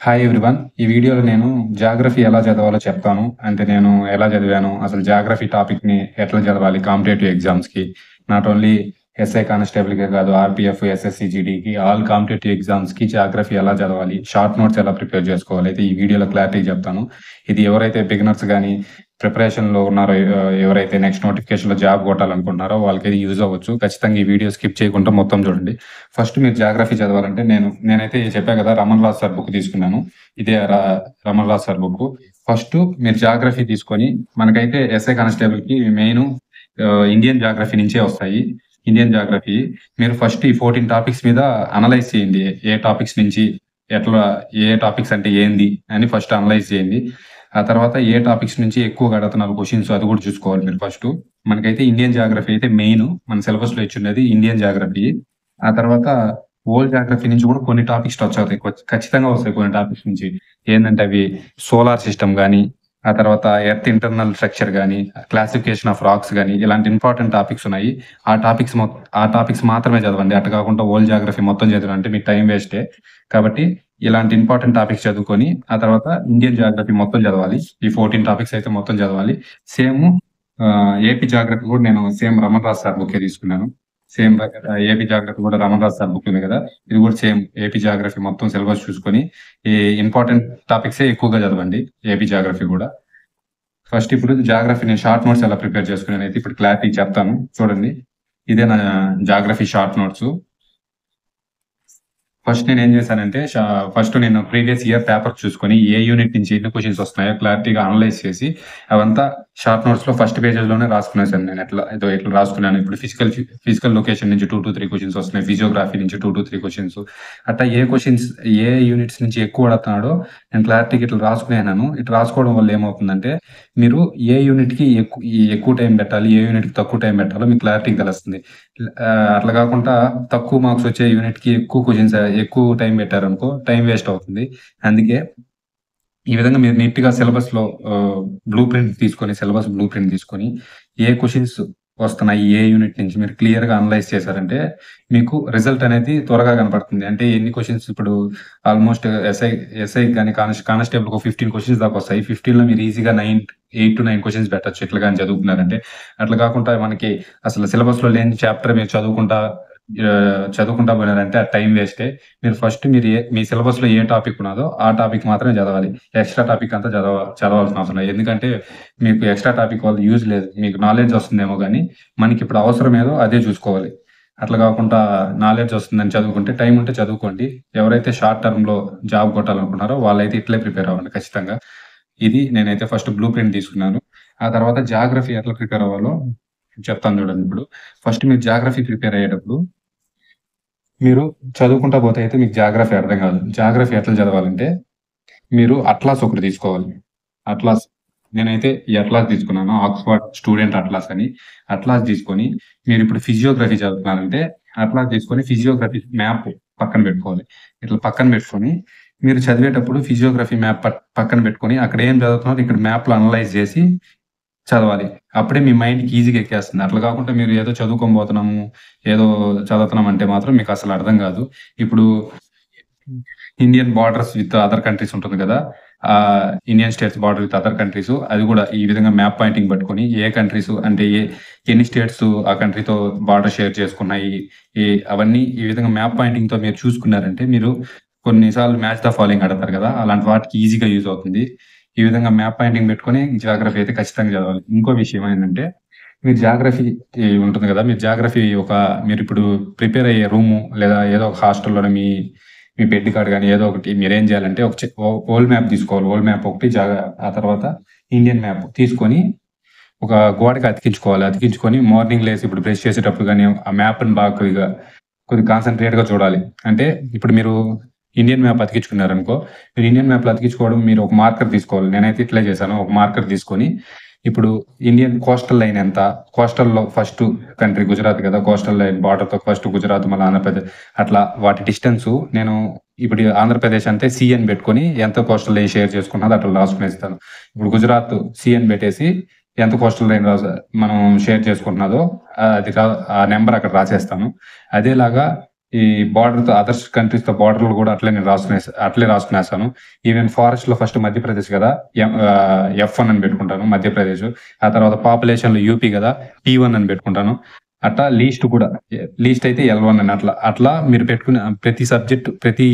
Hi everyone. ఈ వీడియోలో నేను జాగ్రఫీ ఎలా చదవాలో చెప్తాను. అంటే నేను ఎలా చదివాను, అసలు జాగ్రఫీ టాపిక్‌ని ఎట్లా చదవాలి కాంపిటేటివ్ ఎగ్జామ్స్‌కి. నాట్ ఓన్లీ ఎస్ఐ కానిస్టేబుల్‌కే కాదు, ఆర్‌పీఎఫ్, ఎస్ఎస్‌సి, జీడీకి ఆల్ కాంపిటేటివ్ ఎగ్జామ్స్‌కి జాగ్రఫీ ఎలా చదవాలి, షార్ట్ నోట్స్ ఎలా ప్రిపేర్ చేసుకోవాలి అయితే ఈ వీడియోలో క్లారిటీగా చెప్తాను. ఇది ఎవరైతే బిగినర్స్ గానీ, ప్రిపరేషన్‌లో ఉన్నారో ఎవరైతే నెక్స్ట్ నోటిఫికేషన్‌లో జాబ్ కొట్టాలనుకుంటున్నారో వాళ్ళకైతే యూజ్ అవ్వచ్చు. ఖచ్చితంగా ఈ వీడియో స్కిప్ చేయకుండా మొత్తం చూడండి. ఫస్ట్ మీరు జాగ్రఫీ చదవాలంటే నేనైతే చెప్పా కదా! రమణ్ రాజ్ సార్ బుక్ తీసుకున్నాను. ఇదే Raman Raj sir book. First మీరు జాగ్రఫీ తీసుకొని మనకైతే ఎస్ఐ కానిస్టేబుల్‌కి మెయిన్ ఇండియన్ జాగ్రఫీ నుంచే వస్తాయి. ఇండియన్ జాగ్రఫీ మీరు ఫస్ట్ ఈ 14 టాపిక్స్ మీద అనలైజ్ చేయండి. ఏ టాపిక్స్ నుంచి ఎట్లా ఏ టాపిక్స్ అంటే ఏంది అని ఫస్ట్ అనలైజ్ చేయండి. ఆ తర్వాత ఏ టాపిక్స్ నుంచి ఎక్కువగా అడుగుతున్నారు క్వెషన్స్ అది కూడా చూసుకోవాలి మీరు ఫస్ట్. మనకైతే ఇండియన్ జాగ్రఫీ అయితే మెయిన్. మన సిలబస్‌లో ఇచ్చున్నది ఇండియన్ జాగ్రఫీ. ఆ తర్వాత వరల్డ్ జాగ్రఫీ నుంచి కూడా కొన్ని టాపిక్స్ టచ్ అవుతాయి. ఖచ్చితంగా వస్తాయి కొన్ని టాపిక్స్ నుంచి. ఏందంటే అవి సోలార్ సిస్టమ్ గాని, ఆ తర్వాత ఎర్త్ ఇంటర్నల్ స్ట్రక్చర్ గాని, క్లాసిఫికేషన్ ఆఫ్ రాక్స్ గాని ఇలాంటి ఇంపార్టెంట్ టాపిక్స్ ఉన్నాయి. ఆ టాపిక్స్ మాత్రమే చదవండి. అట్ట కాకుండా వరల్డ్ జాగ్రఫీ మొత్తం చదివారంటే మీకు టైం వేస్టే. కాబట్టి ఇలాంటి ఇంపార్టెంట్ టాపిక్స్ చదువుకొని, ఆ తర్వాత ఇండియన్ జాగ్రఫీ మొత్తం చదవాలి. ఈ 14 టాపిక్స్ అయితే మొత్తం చదవాలి. సేమ్ ఏపీ జాగ్రఫీ కూడా నేను సేమ్ రమణ్ రాజ్ సార్ బుక్కే తీసుకున్నాను. సేమ్ ఏపీ జాగ్రఫీ కూడా రమణ్ రాజ్ సార్ బుక్ ఉంది కదా! ఇది కూడా సేమ్ ఏపీ జాగ్రఫీ మొత్తం సిలబస్ చూసుకొని, ఈ ఇంపార్టెంట్ టాపిక్సే ఎక్కువగా చదవండి ఏపీ జాగ్రఫీ కూడా. ఫస్ట్ ఇప్పుడు జాగ్రఫీ నేను షార్ట్ నోట్స్ ఎలా ప్రిపేర్ చేసుకున్నానైతే ఇప్పుడు క్లారిటీగా చెప్తాను. చూడండి. ఇదే నా జాగ్రఫీ షార్ట్ నోట్స్. ఫస్ట్ నేనేం చేశానంటే ఫస్ట్ నేను ప్రీవియస్ ఇయర్ పేపర్ చూసుకొని ఏ యూనిట్ నుంచి ఎన్ని క్వెషన్స్ వస్తున్నాయో క్లారిటీగా అనలైజ్ చేసి అవంతా షార్ట్ నోట్స్‌లో ఫస్ట్ పేజెస్‌లోనే రాసుకునేసాను నేను. ఇట్లా రాసుకున్నాను. ఇప్పుడు ఫిజికల్ లొకేషన్ నుంచి 2-3 క్వెషన్స్ వస్తున్నాయి. ఫిజియోగ్రఫీ నుంచి 2-3 క్వెషన్స్. అట్లా ఏ యూనిట్స్ నుంచి ఎక్కువ అడుగుతున్నాడో నేను క్లారిటీగా ఇట్లా రాసుకునేసాను. ఇట్లా రాసుకోవడం వల్ల ఏమవుతుందంటే మీరు ఏ యూనిట్‌కి ఎక్కువ టైం పెట్టాలి, ఏ యూనిట్‌కి తక్కువ టైం పెట్టాలో మీకు క్లారిటీగా తెలుస్తుంది. అట్లా కాకుండా తక్కువ మార్క్స్ వచ్చే యూనిట్‌కి ఎక్కువ క్వెషన్స్ ఎక్కువ టైం పెట్టారనుకో టైం వేస్ట్ అవుతుంది. అందుకే ఈ విధంగా మీరు నీట్‌గా సిలబస్ బ్లూ ప్రింట్ తీసుకొని ఏ క్వెషన్స్ వస్తున్నాయి, ఏ యూనిట్ నుంచి మీరు క్లియర్‌గా అనలైజ్ చేశారంటే మీకు రిజల్ట్ అనేది త్వరగా కనపడుతుంది. అంటే ఎన్ని క్వెషన్స్ ఇప్పుడు ఆల్‌మోస్ట్ ఎస్ఐకి గాని కానిస్టేబుల్‌కి ఒక 15 క్వెషన్స్ దాకా వస్తాయి. 15లో మీరు ఈజీగా 8-9 క్వెషన్స్ పెట్టొచ్చు ఇట్లా గాని చదువుకున్నారంటే. అట్లా కాకుండా మనకి అసలు సిలబస్‌లో లేని చాప్టర్ మీరు చదువుకుంటా పోయినారంటే అది టైం వేస్టే. మీరు ఫస్ట్ మీ సిలబస్‌లో ఏ టాపిక్ ఉన్నాదో ఆ టాపిక్ మాత్రమే చదవాలి. ఎక్స్‌ట్రా టాపిక్ అంతా చదవాల్సిన అవసరం లేదు. ఎందుకంటే మీకు ఎక్స్‌ట్రా టాపిక్ వల్ల యూజ్ లేదు. మీకు నాలెడ్జ్ వస్తుందేమో గానీ మనకిప్పుడు అవసరం ఏదో అదే చూసుకోవాలి. అట్లా కాకుండా నాలెడ్జ్ వస్తుందని చదువుకుంటే టైం ఉంటే చదువుకోండి. ఎవరైతే షార్ట్ టర్మ్‌లో జాబ్ కొట్టాలనుకుంటున్నారో వాళ్ళైతే ఇట్లే ప్రిపేర్ అవ్వండి ఖచ్చితంగా. ఇది నేనైతే ఫస్ట్ బ్లూ ప్రింట్ తీసుకున్నాను. ఆ తర్వాత జాగ్రఫీ ఎట్లా ప్రిపేర్ అవ్వాలో చెప్తాను చూడండి ఇప్పుడు. ఫస్ట్ మీరు జాగ్రఫీ ప్రిపేర్ అయ్యేటప్పుడు మీరు చదువుకుంటా పోతే అయితే మీకు జాగ్రఫీ అర్థం కాదు. జాగ్రఫీ ఎట్లా చదవాలంటే మీరు అట్లాస్ ఒకటి తీసుకోవాలి. అట్లాస్ నేనైతే ఈ అట్లాస్ తీసుకున్నాను. ఆక్స్‌ఫర్డ్ స్టూడెంట్ అట్లాస్ అని. అట్లాస్ తీసుకొని మీరిప్పుడు ఫిజియోగ్రఫీ చదువుతున్నారంటే అట్లాస్ తీసుకొని ఫిజియోగ్రఫీ మ్యాప్ పక్కన పెట్టుకోవాలి. ఇట్లా పక్కన పెట్టుకొని మీరు చదివేటప్పుడు ఫిజియోగ్రఫీ మ్యాప్ పక్కన పెట్టుకొని అక్కడ ఏం చదువుతున్నారో ఇక్కడ మ్యాప్‌లో అనలైజ్ చేసి చదవాలి. అప్పుడే మీ మైండ్‌కి ఈజీగా ఎక్కేస్తుంది. అట్లా కాకుండా మీరు ఏదో చదువుకొని పోతున్నాము, ఏదో చదువుతున్నాం అంటే మాత్రం మీకసలు అర్థం కాదు. ఇప్పుడు Indian borders with other countries ఉంటుంది కదా! Indian states border with other countries అది కూడా ఈ విధంగా మ్యాప్ పాయింటింగ్ పట్టుకొని ఏ కంట్రీస్ అంటే ఎన్ని స్టేట్స్ ఆ కంట్రీతో బార్డర్ షేర్ చేసుకున్నాయి. అవన్నీ ఈ విధంగా మ్యాప్ పాయింటింగ్‌తో మీరు చూసుకున్నారంటే మీరు కొన్ని సార్లు మ్యాచ్ ద ఫాలోయింగ్ అడుగుతారు కదా! అలాంటి వాటికి ఈజీగా యూజ్ అవుతుంది. ఈ విధంగా మ్యాప్ పాయింటింగ్ పెట్టుకొని జాగ్రఫీ అయితే ఖచ్చితంగా చదవాలి. ఇంకో విషయం ఏంటంటే మీరు జాగ్రఫీ ఉంటుంది కదా! మీరిప్పుడు ప్రిపేర్ అయ్యే రూము లేదా ఏదో ఒక హాస్టల్‌లోనే మీ బెడ్ కాడ గాని ఏదో ఒకటి మీరేం చేయాలంటే ఒక వరల్డ్ మ్యాప్ తీసుకోవాలి. వరల్డ్ మ్యాప్ ఒకటి ఆ తర్వాత ఇండియన్ మ్యాప్ తీసుకొని ఒక గోడకి అతికించుకోవాలి. అతికించుకొని మార్నింగ్ లేసి ఇప్పుడు బ్రష్ చేసేటప్పుడు గాని ఆ మ్యాప్‌ని బాగా కొద్దిగా కాన్సంట్రేట్‌గా చూడాలి. అంటే ఇప్పుడు మీరు ఇండియన్ మ్యాప్ అతికించుకున్నారనుకో, మీరు ఇండియన్ మ్యాప్‌లో అతికించుకోవడం మీరు ఒక మార్కర్ తీసుకోవాలి. నేనైతే ఇట్లే చేశాను. ఒక మార్కర్ తీసుకొని ఇప్పుడు ఇండియన్ కోస్టల్ లైన్ ఎంత? కోస్టల్‌లో ఫస్ట్ కంట్రీ గుజరాత్ కదా! కోస్టల్ లైన్ బార్డర్‌తో ఫస్ట్ గుజరాత్ మళ్ళీ ఆంధ్రప్రదేశ్ అట్లా వాటి డిస్టెన్సు నేను ఇప్పుడు ఆంధ్రప్రదేశ్ అంటే సి అని పెట్టుకొని ఎంత కోస్టల్ లైన్ షేర్ చేసుకున్నదో అట్లా రాసుకునేస్తాను. ఇప్పుడు గుజరాత్ సి అని పెట్టేసి ఎంత కోస్టల్ లైన్ మనం షేర్ చేసుకుంటున్నదో అది ఆ నంబర్ అక్కడ రాసేస్తాను. అదేలాగా ఈ బార్డర్‌తో అదర్స్ కంట్రీస్‌తో బార్డర్‌లు గూడా అట్లే రాసుకునేస్తాను. ఈవెన్ ఫారెస్ట్‌లో ఫస్ట్ మధ్యప్రదేశ్ గదా! ఎఫ్1 అని పెట్టుకుంటాను మధ్యప్రదేశ్. ఆ తర్వాత పాపులేషన్‌లో యూపీ గదా! పి1 అని పెట్టుకుంటాను. అట్లా లీస్ట్ కూడా లీస్ట్ అయితే ఎల్1 అని అట్లా మీరు పెట్టుకునే ప్రతి సబ్జెక్ట్ ప్రతి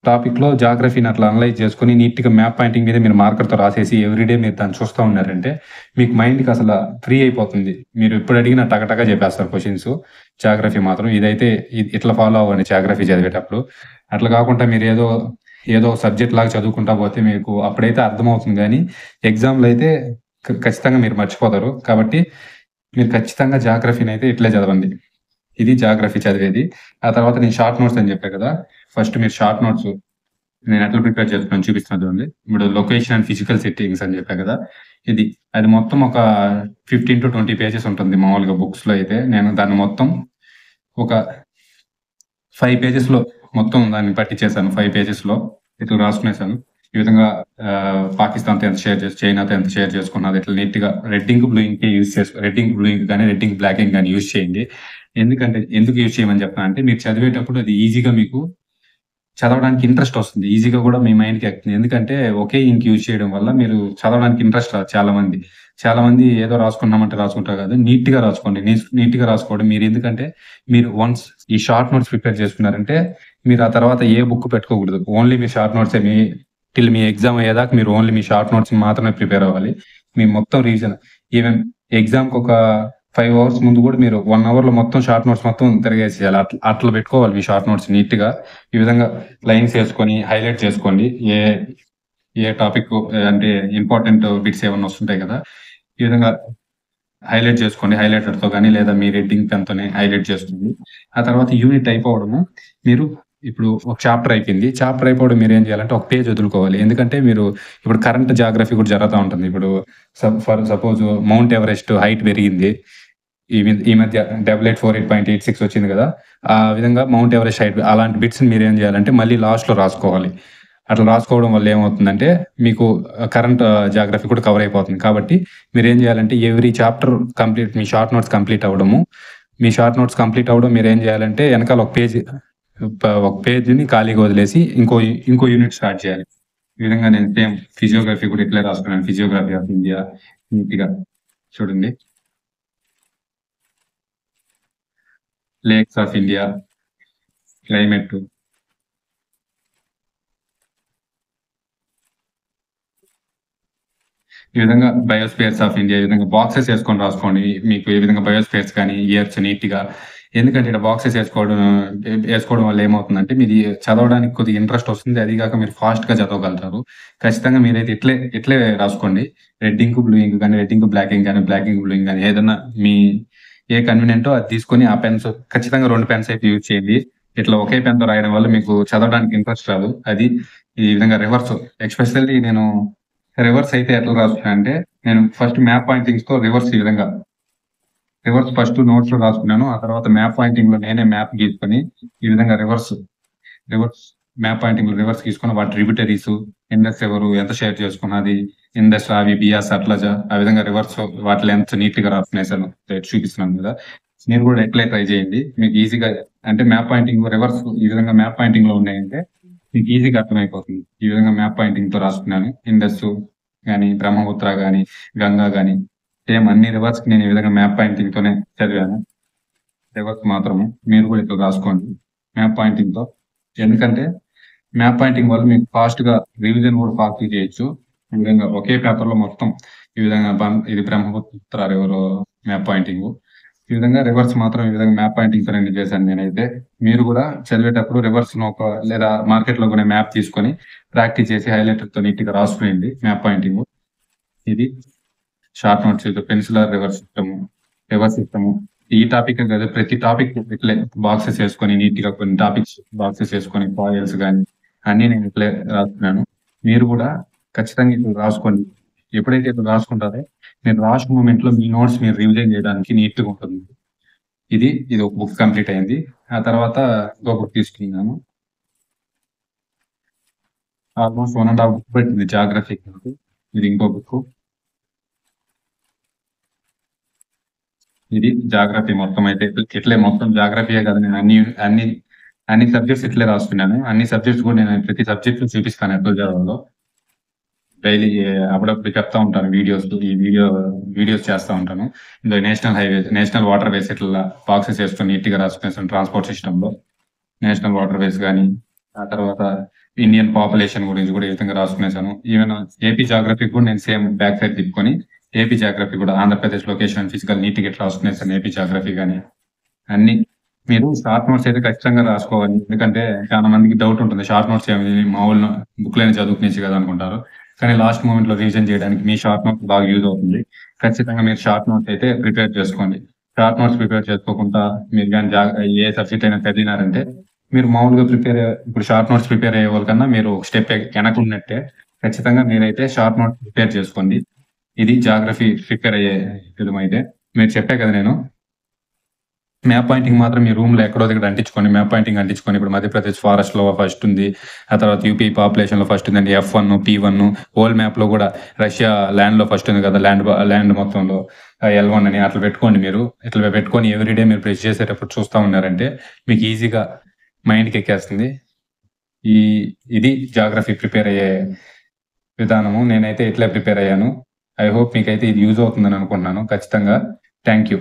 టాపిక్‌లో జాగ్రఫీని అట్లా అనలైజ్ చేసుకొని నీట్‌గా మ్యాప్ పాయింటింగ్ మీద మీరు మార్కర్‌తో రాసేసి ఎవ్రీడే మీరు దాన్ని చూస్తా ఉన్నారంటే మీకు మైండ్‌కి అసల ఫ్రీ అయిపోతుంది. మీరు ఎప్పుడు అడిగినా టక చెప్పేస్తారు క్వెషన్స్. జాగ్రఫీ మాత్రం ఇదైతే ఇట్లా ఫాలో అవ్వండి జాగ్రఫీ చదివేటప్పుడు. అట్లా కాకుండా ఏదో సబ్జెక్ట్ లాగా చదువుకుంటా పోతే మీకు అప్పుడైతే అర్థమవుతుంది గానీ, ఎగ్జామ్‌లో అయితే ఖచ్చితంగా మీరు మర్చిపోతారు. కాబట్టి మీరు ఖచ్చితంగా జాగ్రఫీనైతే ఇట్లే చదవండి. ఇది జాగ్రఫీ చదివేది. ఆ తర్వాత నేను షార్ట్ నోట్స్ అని చెప్పా కదా! ఫస్ట్ మీరు షార్ట్ నోట్స్ నేను ఎట్లా ప్రిపేర్ చేసుకున్నానో చూపిస్తున్నా చూడండి. ఇప్పుడు లొకేషన్ అండ్ ఫిజికల్ సెట్టింగ్స్ అని చెప్పా కదా! అది మొత్తం ఒక 15-20 పేజెస్ ఉంటుంది మామూలుగా బుక్స్‌లో అయితే. నేను దాన్ని మొత్తం ఒక 5 పేజెస్‌లో మొత్తం దాన్ని పట్టించేసాను. 5 పేజెస్‌లో ఇట్లా రాసుకునేసాను. ఈ విధంగా పాకిస్తాన్‌తో ఎంత షేర్ చేసి చైనాతో ఎంత షేర్ చేసుకున్నది ఇట్లా నీట్‌గా బ్లూ ఇంకే రెడ్ ఇంక్ గాని, రెడ్ ఇంక్, బ్లాక్ ఇంక్ గాని యూజ్ చేయండి. ఎందుకు యూజ్ చేయమని చెప్తానంటే మీరు చదివేటప్పుడు అది ఈజీగా మీకు చదవడానికి ఇంట్రెస్ట్ వస్తుంది. ఈజీగా గూడా మీ మైండ్‌కి ఎక్కుతుంది. ఎందుకంటే ఒకే ఇంక్ యూజ్ చేయడం వల్ల మీరు చదవడానికి ఇంట్రెస్ట్ రాదు చాలామంది. చాలామంది ఏదో రాసుకున్నామంటే రాసుకుంటారు కాదు. నీట్‌గా రాసుకోండి. నీట్‌గా రాసుకోవడం ఎందుకంటే మీరు వన్స్ ఈ షార్ట్ నోట్స్ ప్రిపేర్ చేసుకున్నారంటే మీరు ఆ తర్వాత ఏ బుక్ పెట్టుకోకూడదు. ఓన్లీ మీ షార్ట్ నోట్సే మీ ఎగ్జామ్ అయ్యేదాకా మీరు ఓన్లీ మీ షార్ట్ నోట్స్ మాత్రమే ప్రిపేర్ అవ్వాలి. మీ మొత్తం రివిజన్ ఈవెన్ ఎగ్జామ్‌కి ఒక 5 అవర్స్ ముందు గూడా మీరు 1 అవర్‌లో మొత్తం షార్ట్ నోట్స్ మొత్తం తిరగేసేయాలి. అట్లా పెట్టుకోవాలి మీ షార్ట్ నోట్స్ నీట్‌గా. ఈ విధంగా లైన్స్ ఏసుకొని హైలైట్ చేసుకోండి. ఏ ఏ టాపిక్ అంటే ఇంపార్టెంట్ బిట్స్ ఏమన్నా వస్తుంటాయి కదా! ఈ విధంగా హైలైట్ చేసుకోండి. హైలైటర్‌తో గాని లేదా మీ రెడ్డింగ్ పెన్‌తోని హైలైట్ చేసుకోండి. ఆ తర్వాత యూనిట్ అయిపోవడము మీరు ఇప్పుడు ఒక చాప్టర్ అయిపోయింది. చాప్టర్ అయిపోవడం మీరేం చేయాలంటే ఒక పేజ్ వదులుకోవాలి. ఎందుకంటే మీరు ఇప్పుడు కరెంట్ జాగ్రఫీ కూడా జరుగుతా ఉంటుంది. ఇప్పుడు for suppose mount Everest height పెరిగింది. ఈ మధ్య 8848.86 వచ్చింది కదా! ఆ విధంగా మౌంట్ ఎవరెస్ట్ హైట్ అలాంటి బిట్స్‌ని మీరేం చేయాలంటే మళ్ళీ లాస్ట్‌లో రాసుకోవాలి. అట్లా రాసుకోవడం వల్ల ఏమవుతుందంటే మీకు కరెంట్ జాగ్రఫీ కూడా కవర్ అయిపోతుంది. కాబట్టి మీరేం చేయాలంటే ఎవ్రీ చాప్టర్ మీ షార్ట్ నోట్స్ కంప్లీట్ అవ్వడము. మీ షార్ట్ నోట్స్ కంప్లీట్ అవ్వడం మీరేం చేయాలంటే ఎనకాల ఒక పేజీని ఖాళీగా వదిలేసి ఇంకో యూనిట్ స్టార్ట్ చేయాలి. ఈ విధంగా నేను సేమ్ ఫిజియోగ్రఫీ కూడా ఇట్లే రాసుకున్నాను. ఫిజియోగ్రఫీ ఆఫ్ ఇండియా నీట్‌గా చూడండి. లేక్స్ ఆఫ్ ఇండియా, క్లైమేట్ ఈ విధంగా బయోస్ఫియర్స్ ఆఫ్ ఇండియా ఈ విధంగా బాక్సెస్ ఏసుకొని రాసుకోండి. మీకు ఏ విధంగా బయోస్ఫియర్స్ కానీ ఇయర్స్ నీట్‌గా. ఎందుకంటే ఇక్కడ బాక్సెస్ ఏసుకోవడం వల్ల ఏమవుతుందంటే మీది చదవడానికి కొద్దిగా ఇంట్రెస్ట్ వస్తుంది. అది గాక మీరు ఫాస్ట్‌గా చదవగలుగుతారు. ఖచ్చితంగా మీరైతే ఇట్లే రాసుకోండి. రెడ్ ఇంక్, బ్లూ ఇంక్ గాని, రెడ్ ఇంక్, బ్లాక్ ఇంక్ గాని, బ్లాక్ ఇంక్, బ్లూ ఇంక్ గాని ఏదన్నా మీ ఏ కన్వీనియంటో అది తీసుకొని ఆ పెన్స్ ఖచ్చితంగా 2 పెన్స్ అయితే యూజ్ చేయండి. ఇట్లా ఒకే పెన్‌తో రాయడం వల్ల మీకు చదవడానికి ఇంట్రెస్ట్ రాదు. ఈ విధంగా ఎస్పెషల్లీ నేను రివర్స్ అయితే ఎట్లా రాసుకున్నానంటే, నేను ఫస్ట్ మ్యాప్ పాయింటింగ్స్‌తో రివర్స్ ఫస్ట్ నోట్స్‌లో రాసుకున్నాను. ఆ తర్వాత మ్యాప్ పాయింటింగ్‌లో నేనే మ్యాప్ గీసుకొని, ఈ విధంగా రివర్స్ మ్యాప్ పాయింటింగ్‌లో రివర్స్ గీసుకొని వాటి ట్రిబ్యూటరీస్, ఇండస్ ఎవరు, ఎంత షేర్ చేసుకున్నది, ఇండస్, రావి, బియాస్, సట్లెజ్ ఆ విధంగా రివర్స్ వాటి లెంగ్త్ నీట్‌గా రాసుకునేసాను. చూపిస్తున్నాను గదా! మీరు గూడా ఇట్లే ట్రై చేయండి. మీకు ఈజీగా అంటే మ్యాప్ పాయింటింగ్ రివర్స్ ఈ విధంగా మ్యాప్ పాయింటింగ్‌లో ఉన్నాయంటే మీకు ఈజీగా అర్థమైపోతుంది. ఈ విధంగా మ్యాప్ పాయింటింగ్‌తో రాసుకున్నాను. ఇండస్సు గాని, బ్రహ్మపుత్ర గాని, గంగా గాని సేమ్ అన్ని రివర్స్‌కి నేను ఈ విధంగా మ్యాప్ పాయింటింగ్‌తోనే చదివాను. రివర్స్ మాత్రము. మీరు కూడా ఇట్లా రాసుకోండి మ్యాప్ పాయింటింగ్‌తో. ఎందుకంటే మ్యాప్ పాయింటింగ్ వల్ల మీకు ఫాస్ట్‌గా రివిజన్ కూడా ఫాస్ట్‌గా చేయొచ్చు. ఈ విధంగా ఒకే పేపర్‌లో మొత్తం ఈ విధంగా ఇది బ్రహ్మపుత్ర రివరు మ్యాప్ పాయింటింగు. ఈ విధంగా రివర్స్ మాత్రం ఈ విధంగా మ్యాప్ పాయింటింగ్‌తోనే చేశాను నేనైతే. మీరు కూడా చదివేటప్పుడు రివర్స్‌ను లేదా మార్కెట్‌లో కొనే మ్యాప్ తీసుకొని ప్రాక్టీస్ చేసి హైలైటర్‌తో నీట్‌గా రాసుకునేయండి మ్యాప్ పాయింటింగు. ఇది షార్ట్ నోట్స్ ఇది పెన్సిల్ ఆర్ రివర్స్ సిస్టము. ఈ టాపికే కాదు ప్రతి టాపిక్ ఇట్లే బాక్సెస్ ఏసుకొని నీట్‌గా కొన్ని టాపిక్స్ బాక్సెస్ ఏసుకొని పాయింట్స్ గాని అన్నీ నేను ఇట్లే రాసుకున్నాను. మీరు కూడా ఖచ్చితంగా ఇట్లా రాసుకోండి. ఎప్పుడైతే ఇట్లా రాసుకుంటారో మీరు లాస్ట్ మూమెంట్‌లో మీ నోట్స్ మీరు రివిజన్ చేయడానికి నీట్‌గా ఉంటుంది. ఇది ఒక బుక్ కంప్లీట్ అయింది. ఆ తర్వాత ఇంకో బుక్ తీసుకున్నాను. ఆల్‌మోస్ట్ 1 ½ బుక్ పట్టింది జాగ్రఫీకి నాకు. ఇది ఇంకో బుక్కు. ఇది జాగ్రఫీ మొత్తం అయితే ఇట్లే మొత్తం జాగ్రఫీయే కదా నేను అన్ని అన్ని సబ్జెక్ట్స్ ఇట్లే రాసుకున్నాను. అన్ని సబ్జెక్ట్స్ కూడా నేను ప్రతి సబ్జెక్ట్ చూపిస్తాను ఎట్లా చదవాలో. డైలీ అప్పుడప్పుడు చెప్తా ఉంటాను వీడియోస్ చేస్తా ఉంటాను. ఇందులో నేషనల్ వాటర్ వేస్ ఇట్లా బాక్సెస్ వేసుకొని నీట్‌గా రాసుకునేసాను ట్రాన్స్‌పోర్ట్ సిస్టమ్‌లో. నేషనల్ వాటర్ వేస్ గాని, ఆ తర్వాత ఇండియన్ పాపులేషన్ గురించి కూడా ఈ విధంగా రాసుకునేసాను. ఈవెన్ ఏపీ జాగ్రఫీ కూడా నేను సేమ్ బ్యాక్ సైడ్ తిప్పుకొని ఏపీ జాగ్రఫీ కూడా ఆంధ్రప్రదేశ్ లొకేషన్, ఫిజికల్ నీట్‌గా ఇట్లా రాసుకునేసాను ఏపీ జాగ్రఫీ గాని. అన్ని మీరు షార్ట్ నోట్స్ అయితే ఖచ్చితంగా రాసుకోవాలి. ఎందుకంటే చాలా మందికి డౌట్ ఉంటుంది. షార్ట్ నోట్స్ ఏమి మామూలు బుక్‌లోనే చదువుకునేయొచ్చు కదా అనుకుంటారు. కానీ లాస్ట్ మొమెంట్‌లో రివిజన్ చేయడానికి మీ షార్ట్ నోట్స్ బాగా యూజ్ అవుతుంది. ఖచ్చితంగా మీరు షార్ట్ నోట్స్ అయితే ప్రిపేర్ చేసుకోండి. షార్ట్ నోట్స్ ప్రిపేర్ చేసుకోకుండా మీరు గాని ఏ సబ్జెక్ట్ అయినా చదివినారంటే మీరు మామూలుగా ఇప్పుడు షార్ట్ నోట్స్ ప్రిపేర్ అయ్యే వాళ్ళకన్నా మీరు ఒక స్టెప్ వెనకున్నట్టే. ఖచ్చితంగా మీరైతే షార్ట్ నోట్స్ ప్రిపేర్ చేసుకోండి. ఇది జాగ్రఫీ ప్రిపేర్ అయ్యే విధమైతే. మీరు చెప్పా కదా నేను మ్యాప్ పాయింటింగ్ మాత్రం మీ రూమ్‌లో ఎక్కడో దగ్గర అంటించుకోండి. మ్యాప్ పాయింటింగ్ అంటించుకొని ఇప్పుడు మధ్యప్రదేశ్ ఫారెస్ట్‌లో ఫస్ట్ ఉంది. ఆ తర్వాత యూపీ పాపులేషన్‌లో ఫస్ట్ ఉందండి. F1, P1 వరల్డ్ మ్యాప్‌లో కూడా రష్యా ల్యాండ్‌లో ఫస్ట్ ఉంది కదా! ల్యాండ్ మొత్తంలో L1 అని అట్లా పెట్టుకోండి మీరు. ఇట్లా పెట్టుకొని ఎవ్రీడే మీరు బ్రష్ చేసేటప్పుడు చూస్తా ఉన్నారంటే మీకు ఈజీగా మైండ్‌కి ఎక్కేస్తుంది. ఈ ఇది జాగ్రఫీ ప్రిపేర్ అయ్యే విధానము. నేనైతే ఇట్లే ప్రిపేర్ అయ్యాను. ఐ హోప్ మీకైతే ఇది యూజ్ అవుతుందని అనుకుంటున్నాను. ఖచ్చితంగా. Thank you.